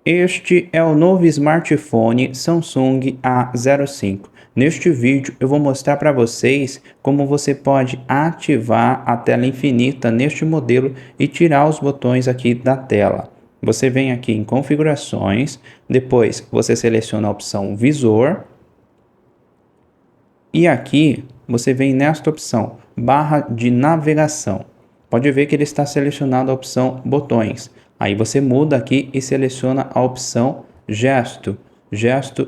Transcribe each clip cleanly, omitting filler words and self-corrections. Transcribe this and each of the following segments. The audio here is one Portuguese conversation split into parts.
Este é o novo smartphone Samsung A05. Neste vídeo eu vou mostrar para vocês como você pode ativar a tela infinita neste modelo e tirar os botões aqui da tela. Você vem aqui em configurações, depois você seleciona a opção visor e aqui você vem nesta opção barra de navegação. Pode ver que ele está selecionado a opção botões. Aí você muda aqui e seleciona a opção gesto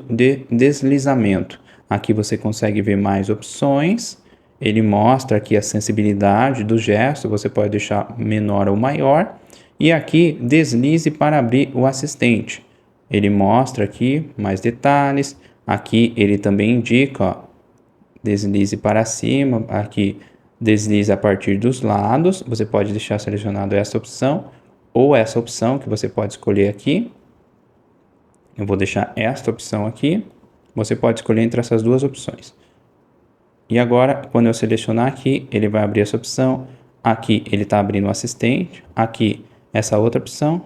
de deslizamento. Aqui você consegue ver mais opções. Ele mostra aqui a sensibilidade do gesto, você pode deixar menor ou maior. E aqui deslize para abrir o assistente. Ele mostra aqui mais detalhes. Aqui ele também indica, ó, deslize para cima, aqui deslize a partir dos lados. Você pode deixar selecionado essa opção ou essa opção que você pode escolher aqui. Eu vou deixar esta opção aqui. Você pode escolher entre essas duas opções. E agora, quando eu selecionar aqui, ele vai abrir essa opção. Aqui ele está abrindo o assistente. Aqui essa outra opção.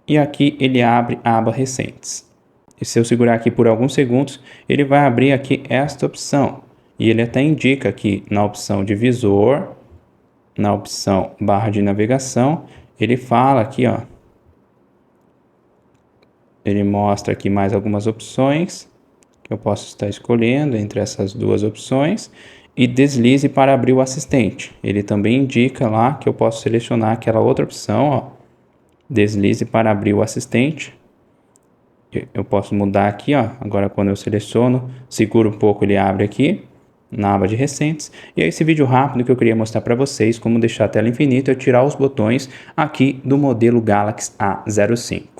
E aqui ele abre a aba recentes. E se eu segurar aqui por alguns segundos, ele vai abrir aqui esta opção. E ele até indica aqui na opção de visor, na opção barra de navegação, ele fala aqui, ó. Ele mostra aqui mais algumas opções que eu posso estar escolhendo entre essas duas opções. E deslize para abrir o assistente. Ele também indica lá que eu posso selecionar aquela outra opção, ó. Deslize para abrir o assistente. Eu posso mudar aqui, ó. Agora quando eu seleciono, seguro um pouco, ele abre aqui na aba de recentes. E é esse vídeo rápido que eu queria mostrar para vocês como deixar a tela infinita e tirar os botões aqui do modelo Galaxy A05.